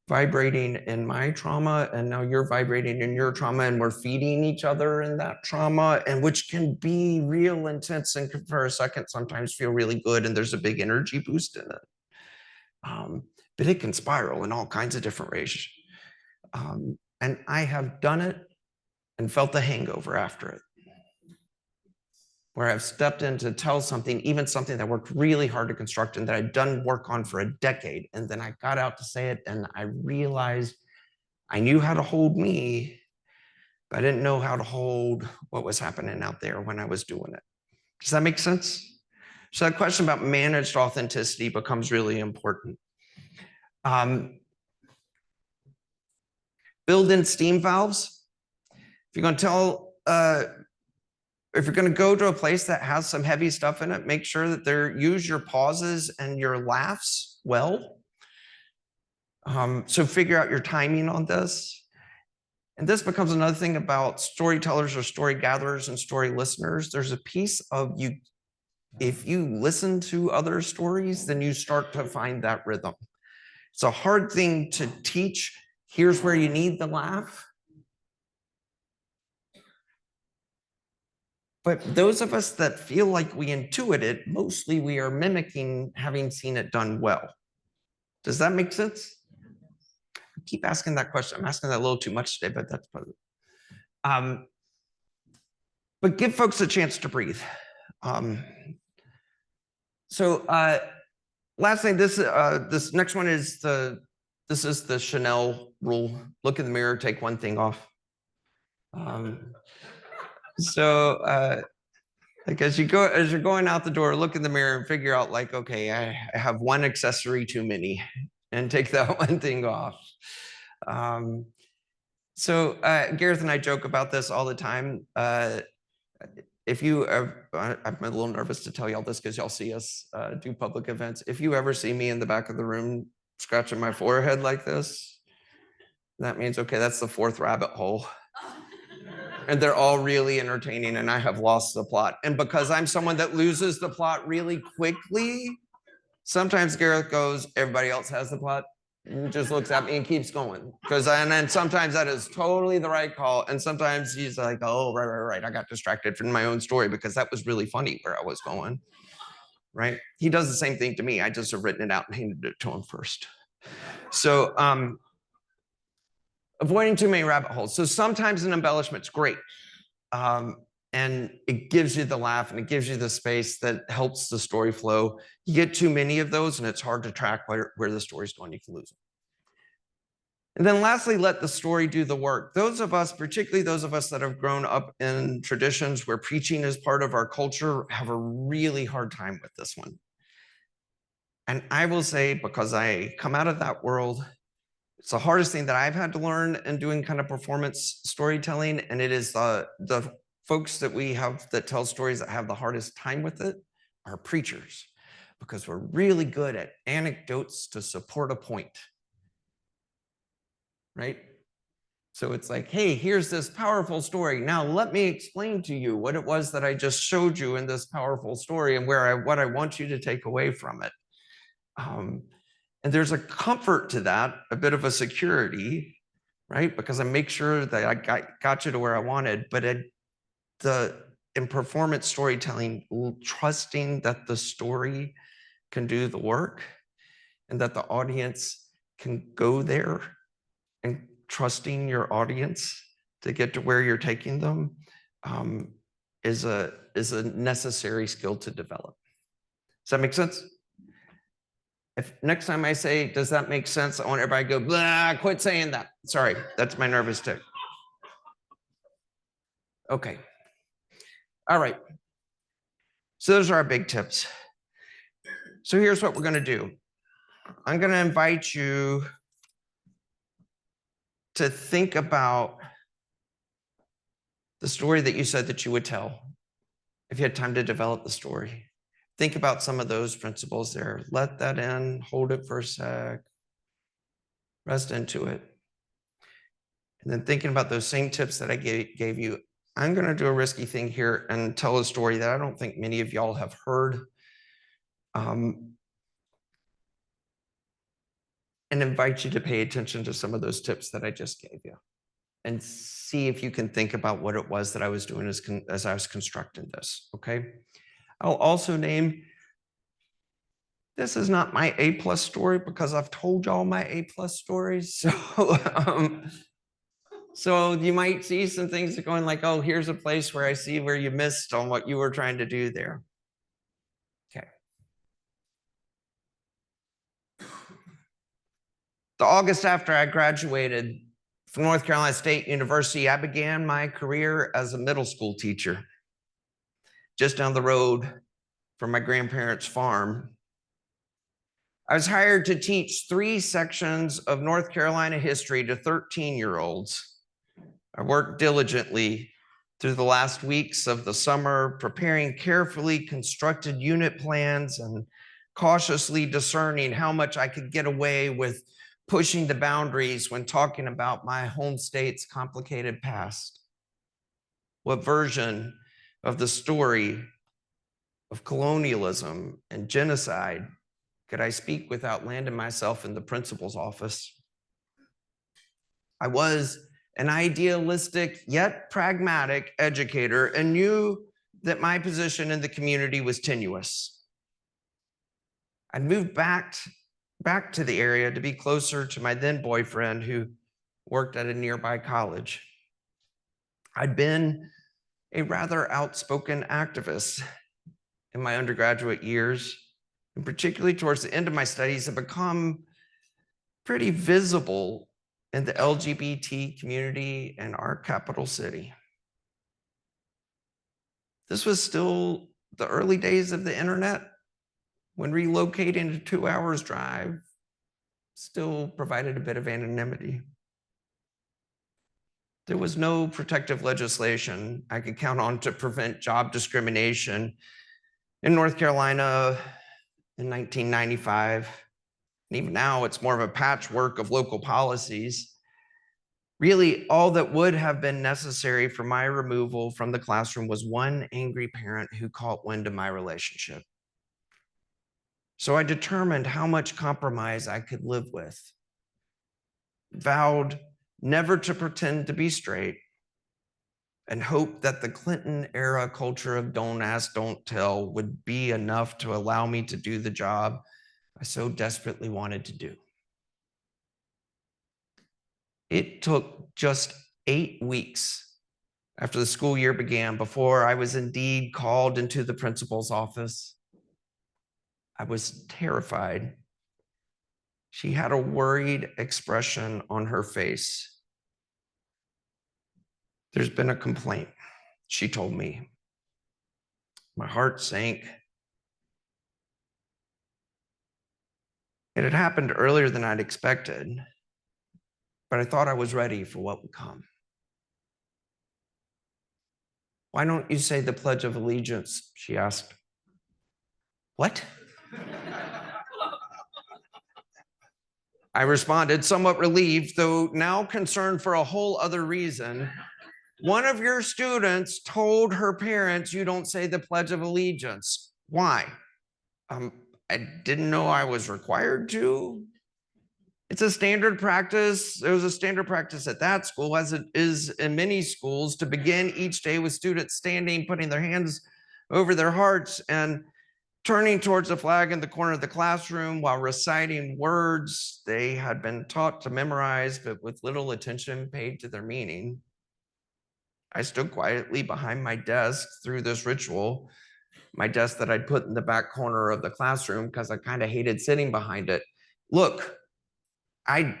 vibrating in my trauma and now you're vibrating in your trauma and we're feeding each other in that trauma, and which can be real intense and for a second sometimes feel really good and there's a big energy boost in it. But it can spiral in all kinds of different ways. And I have done it and felt the hangover after it, where I've stepped in to tell something, even something that I worked really hard to construct and that I'd done work on for a decade. And then I got out to say it and I realized I knew how to hold me, but I didn't know how to hold what was happening out there when I was doing it. Does that make sense? So that question about managed authenticity becomes really important. build in steam valves. If you're going to tell, if you're going to go to a place that has some heavy stuff in it, make sure that use your pauses and your laughs well. So figure out your timing on this. And this becomes another thing about storytellers or story gatherers and story listeners. There's a piece of you, if you listen to other stories, then you start to find that rhythm. It's a hard thing to teach. Here's where you need the laugh. But those of us that feel like we intuit it, mostly we are mimicking having seen it done well. Does that make sense? I keep asking that question. I'm asking that a little too much today, but that's part of it. But give folks a chance to breathe. Last thing, this next one is this is the Chanel rule. Look in the mirror, take one thing off. Like as you're going out the door, look in the mirror and figure out like, okay, I have one accessory too many, and take that one thing off. Gareth and I joke about this all the time. If you ever, I'm a little nervous to tell y'all this because y'all see us do public events. If you ever see me in the back of the room scratching my forehead like this, that means, okay, that's the fourth rabbit hole. And they're all really entertaining and I have lost the plot. And because I'm someone that loses the plot really quickly, sometimes Gareth goes, everybody else has the plot. And just looks at me and keeps going. And then sometimes that is totally the right call. And sometimes he's like, oh, right. I got distracted from my own story because that was really funny where I was going, right? He does the same thing to me. I just have written it out and handed it to him first. So avoiding too many rabbit holes. So sometimes an embellishment's great. And it gives you the laugh and it gives you the space that helps the story flow. You get too many of those and it's hard to track where the story's going, you can lose it. And then lastly, let the story do the work. Those of us, particularly those of us that have grown up in traditions where preaching is part of our culture, have a really hard time with this one. And I will say, because I come out of that world, it's the hardest thing that I've had to learn in doing kind of performance storytelling. And it is the folks that we have that tell stories that have the hardest time with it are preachers, because we're really good at anecdotes to support a point, right? So it's like, hey, here's this powerful story. Now let me explain to you what it was that I just showed you in this powerful story and what I want you to take away from it. And there's a comfort to that, a bit of a security, right? Because I make sure that I got you to where I wanted, but in performance storytelling, trusting that the story can do the work and that the audience can go there, and trusting your audience to get to where you're taking them is a necessary skill to develop. Does that make sense? If next time I say, does that make sense? I want everybody to go, blah, quit saying that. Sorry, that's my nervous tick. Okay. All right. So those are our big tips. So here's what we're going to do. I'm going to invite you to think about the story that you said that you would tell if you had time to develop the story. Think about some of those principles there. Let that in, hold it for a sec, rest into it. And then thinking about those same tips that I gave you, I'm going to do a risky thing here and tell a story that I don't think many of y'all have heard. And invite you to pay attention to some of those tips that I just gave you and see if you can think about what it was that I was doing as I was constructing this, okay? I'll also name, this is not my A+ story because I've told y'all my A+ stories. So you might see some things that going like, oh, here's a place where I see where you missed on what you were trying to do there. Okay. The August after I graduated from North Carolina State University, I began my career as a middle school teacher just down the road from my grandparents' farm. I was hired to teach 3 sections of North Carolina history to 13-year-olds. I worked diligently through the last weeks of the summer, preparing carefully constructed unit plans and cautiously discerning how much I could get away with pushing the boundaries when talking about my home state's complicated past. What version of the story of colonialism and genocide could I speak without landing myself in the principal's office? I was an idealistic yet pragmatic educator and knew that my position in the community was tenuous. I'd moved back to the area to be closer to my then boyfriend who worked at a nearby college. I'd been a rather outspoken activist in my undergraduate years, and particularly towards the end of my studies, have become pretty visible in the LGBT community in our capital city. This was still the early days of the internet, when relocating to 2 hours drive still provided a bit of anonymity. There was no protective legislation I could count on to prevent job discrimination in North Carolina in 1995. And even now, it's more of a patchwork of local policies. Really, all that would have been necessary for my removal from the classroom was one angry parent who caught wind of my relationship. So I determined how much compromise I could live with, vowed never to pretend to be straight, and hoped that the Clinton-era culture of don't ask, don't tell would be enough to allow me to do the job I so desperately wanted to do. It took just 8 weeks after the school year began before I was indeed called into the principal's office. I was terrified. She had a worried expression on her face. There's been a complaint, she told me. My heart sank. It had happened earlier than I'd expected, but I thought I was ready for what would come. Why don't you say the Pledge of Allegiance? She asked. What? I responded, somewhat relieved, though now concerned for a whole other reason. One of your students told her parents you don't say the Pledge of Allegiance. Why? I didn't know I was required to. It's a standard practice. It was a standard practice at that school, as it is in many schools, to begin each day with students standing, putting their hands over their hearts and turning towards the flag in the corner of the classroom while reciting words they had been taught to memorize, but with little attention paid to their meaning. I stood quietly behind my desk through this ritual, my desk that I'd put in the back corner of the classroom because I kind of hated sitting behind it. Look, I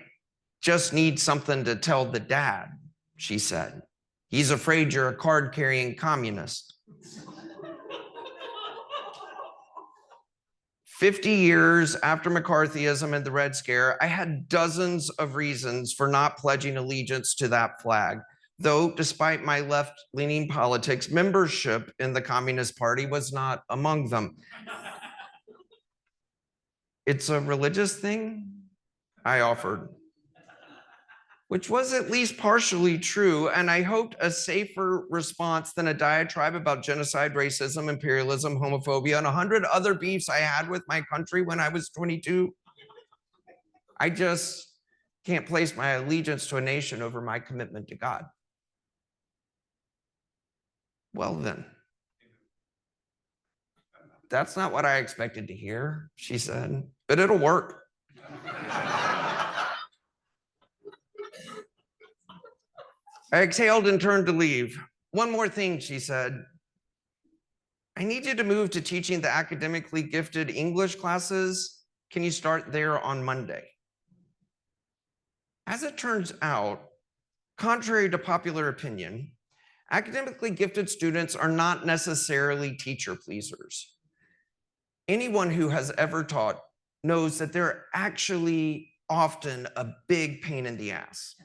just need something to tell the dad, she said. He's afraid you're a card-carrying communist. 50 years after McCarthyism and the Red Scare, I had dozens of reasons for not pledging allegiance to that flag. Though, despite my left-leaning politics, membership in the Communist Party was not among them. It's a religious thing, I offered, which was at least partially true, and I hoped a safer response than a diatribe about genocide, racism, imperialism, homophobia, and 100 other beefs I had with my country when I was 22. I just can't place my allegiance to a nation over my commitment to God. Well then, that's not what I expected to hear, she said, but it'll work. I exhaled and turned to leave. One more thing, she said. I need you to move to teaching the academically gifted English classes. Can you start there on Monday? As it turns out, contrary to popular opinion, academically gifted students are not necessarily teacher pleasers. Anyone who has ever taught knows that they're actually often a big pain in the ass.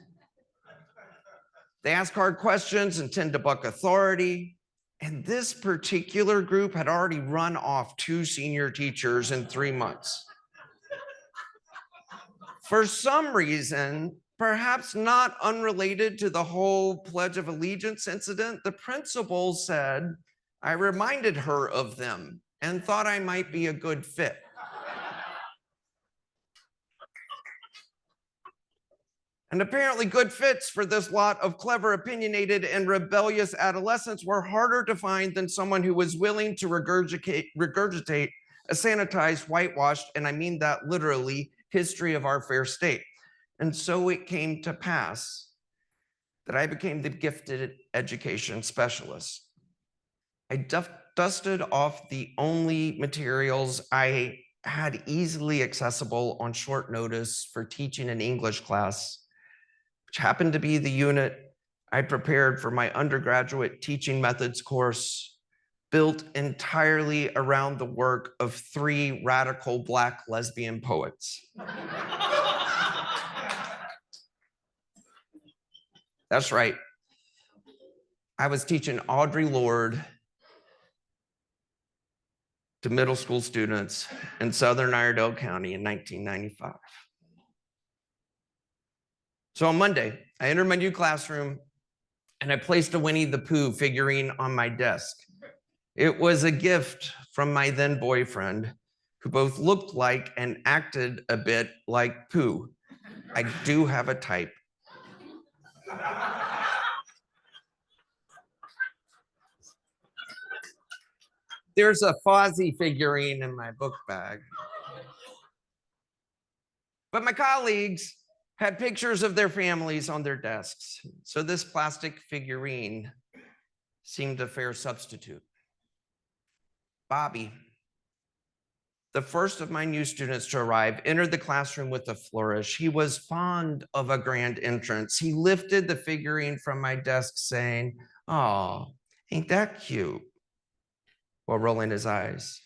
They ask hard questions and tend to buck authority. And this particular group had already run off 2 senior teachers in 3 months. For some reason, perhaps not unrelated to the whole Pledge of Allegiance incident, the principal said, I reminded her of them and thought I might be a good fit. And apparently good fits for this lot of clever, opinionated, and rebellious adolescents were harder to find than someone who was willing to regurgitate a sanitized, whitewashed, and I mean that literally, history of our fair state. And so it came to pass that I became the gifted education specialist. I dusted off the only materials I had easily accessible on short notice for teaching an English class, which happened to be the unit I prepared for my undergraduate teaching methods course, built entirely around the work of 3 radical Black lesbian poets. That's right. I was teaching Audre Lorde to middle school students in Southern Iredell County in 1995. So on Monday, I entered my new classroom and I placed a Winnie the Pooh figurine on my desk. It was a gift from my then boyfriend, who both looked like and acted a bit like Pooh. I do have a type. There's a Fozzie figurine in my book bag. But my colleagues had pictures of their families on their desks, so this plastic figurine seemed a fair substitute. Bobby, the first of my new students to arrive, entered the classroom with a flourish. He was fond of a grand entrance. He lifted the figurine from my desk saying, "Oh, ain't that cute?" while rolling his eyes.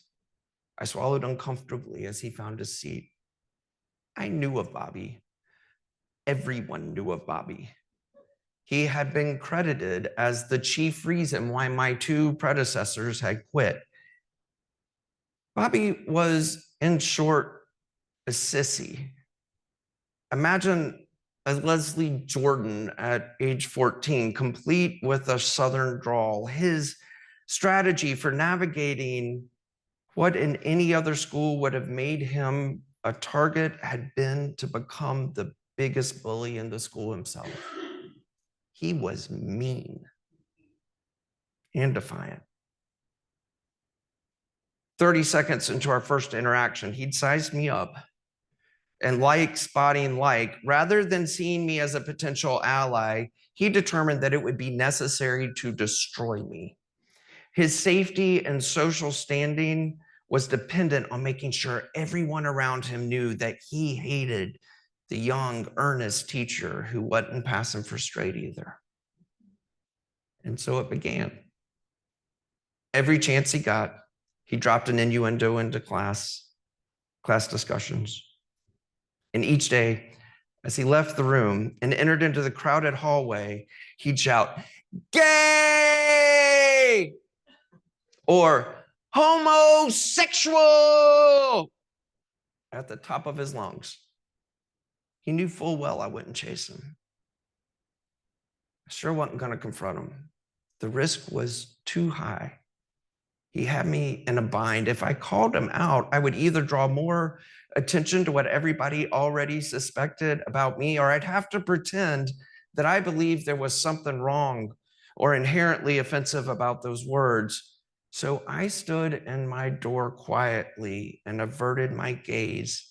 I swallowed uncomfortably as he found a seat. I knew of Bobby. Everyone knew of Bobby. He had been credited as the chief reason why my 2 predecessors had quit. Bobby was, in short, a sissy. Imagine a Leslie Jordan at age 14, complete with a Southern drawl. His strategy for navigating what in any other school would have made him a target had been to become the biggest bully in the school himself. He was mean and defiant. 30 seconds into our first interaction, he'd sized me up and like spotting like, rather than seeing me as a potential ally, he determined that it would be necessary to destroy me. His safety and social standing was dependent on making sure everyone around him knew that he hated the young, earnest teacher who wasn't passing for straight either. And so it began. Every chance he got, he dropped an innuendo into class discussions. And each day, as he left the room and entered into the crowded hallway, he'd shout, "Gay!" or "Homosexual!" at the top of his lungs. He knew full well I wouldn't chase him. I sure wasn't going to confront him. The risk was too high. He had me in a bind. If I called him out, I would either draw more attention to what everybody already suspected about me, or I'd have to pretend that I believed there was something wrong or inherently offensive about those words. So I stood in my door quietly and averted my gaze.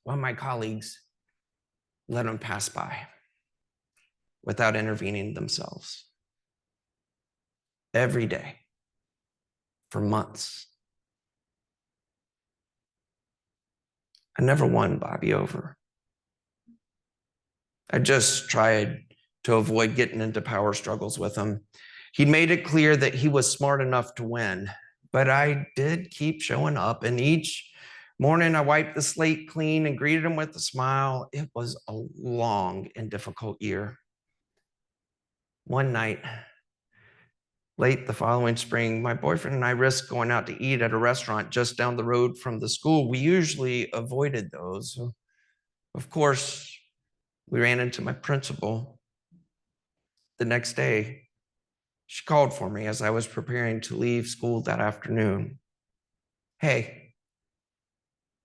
While my colleagues let him pass by without intervening themselves. Every day for months. I never won Bobby over. I just tried to avoid getting into power struggles with him. He made it clear that he was smart enough to win, but I did keep showing up, and each morning I wiped the slate clean and greeted him with a smile. It was a long and difficult year. One night, late the following spring, my boyfriend and I risked going out to eat at a restaurant just down the road from the school. We usually avoided those. Of course, we ran into my principal. The next day, she called for me as I was preparing to leave school that afternoon. Hey,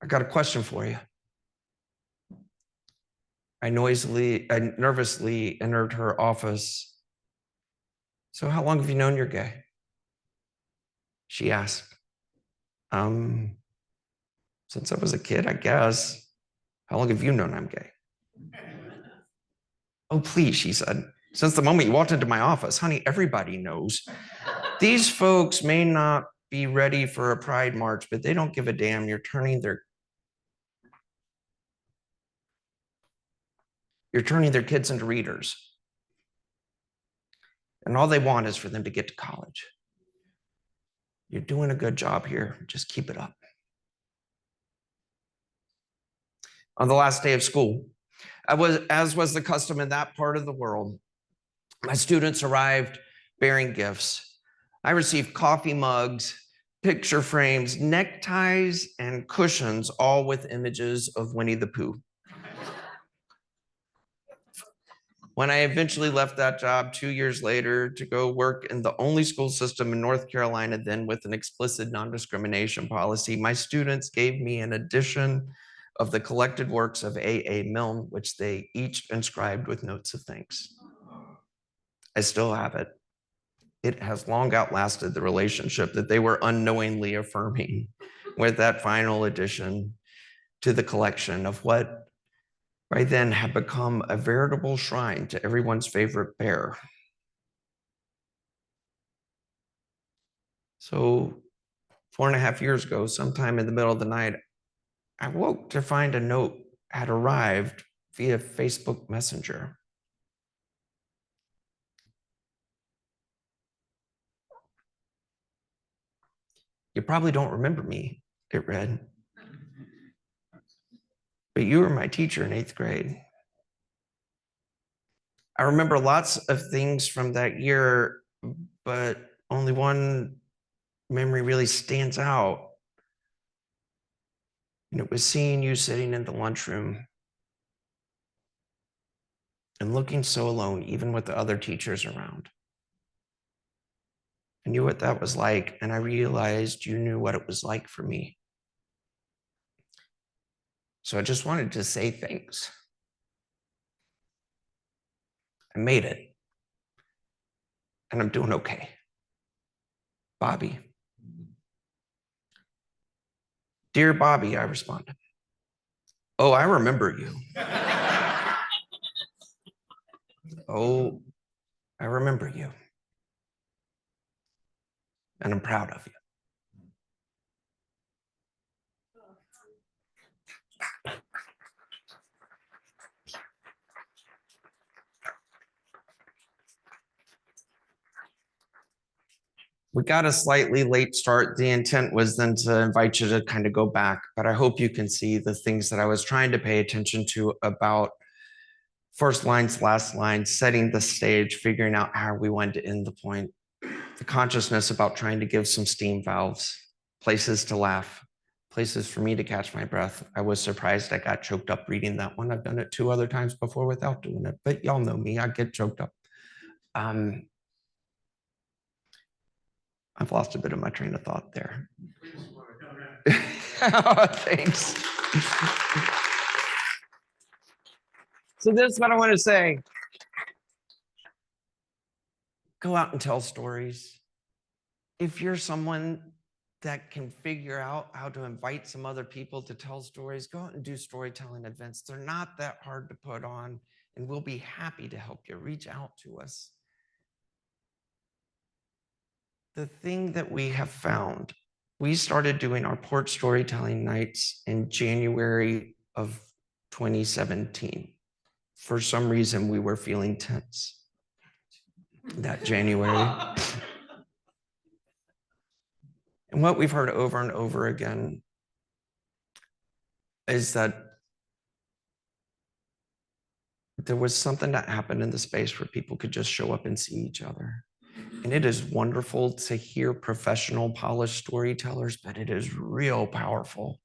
I got a question for you. I nervously entered her office. So how long have you known you're gay? She asked. Since I was a kid, I guess. How long have you known I'm gay? Oh, please, she said. Since the moment you walked into my office, honey, everybody knows. These folks may not be ready for a pride march, but they don't give a damn. You're turning their kids into readers. And all they want is for them to get to college. You're doing a good job here. Just keep it up. On the last day of school, as was the custom in that part of the world, my students arrived bearing gifts. I received coffee mugs, picture frames, neckties, and cushions, all with images of Winnie the Pooh. When I eventually left that job 2 years later to go work in the only school system in North Carolina then with an explicit non-discrimination policy, my students gave me an edition of the collected works of A.A. Milne, which they each inscribed with notes of thanks. I still have it. It has long outlasted the relationship that they were unknowingly affirming with that final addition to the collection of what by then had become a veritable shrine to everyone's favorite bear. So 4.5 years ago, sometime in the middle of the night, I woke to find a note had arrived via Facebook Messenger. You probably don't remember me, it read. But you were my teacher in 8th grade. I remember lots of things from that year, but only one memory really stands out. And it was seeing you sitting in the lunchroom and looking so alone, even with the other teachers around. I knew what that was like, and I realized you knew what it was like for me. So I just wanted to say thanks. I made it, and I'm doing okay. Bobby. Dear Bobby, I responded. Oh, I remember you. Oh, I remember you. And I'm proud of you. We got a slightly late start. The intent was then to invite you to kind of go back, but I hope you can see the things that I was trying to pay attention to about first lines, last lines, setting the stage, figuring out how we wanted to end the point, the consciousness about trying to give some steam valves, places to laugh, places for me to catch my breath. I was surprised I got choked up reading that one. I've done it 2 other times before without doing it, but y'all know me, I get choked up. I've lost a bit of my train of thought there. Oh, thanks. So this is what I want to say. Go out and tell stories. If you're someone that can figure out how to invite some other people to tell stories, go out and do storytelling events. They're not that hard to put on, and we'll be happy to help you. Reach out to us. The thing that we have found, we started doing our Porch storytelling nights in January of 2017. For some reason, we were feeling tense. that January. And what we've heard over and over again is that there was something that happened in the space where people could just show up and see each other. And it is wonderful to hear professional, polished storytellers, but it is real powerful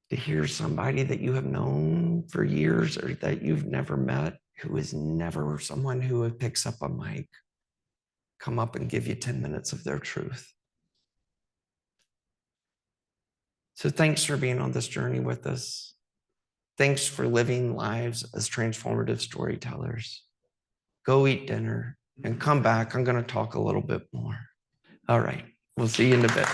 to hear somebody that you have known for years or that you've never met, who is never someone who picks up a mic, come up and give you 10 minutes of their truth. So thanks for being on this journey with us. Thanks for living lives as transformative storytellers. Go eat dinner and come back. I'm going to talk a little bit more. All right. We'll see you in a bit.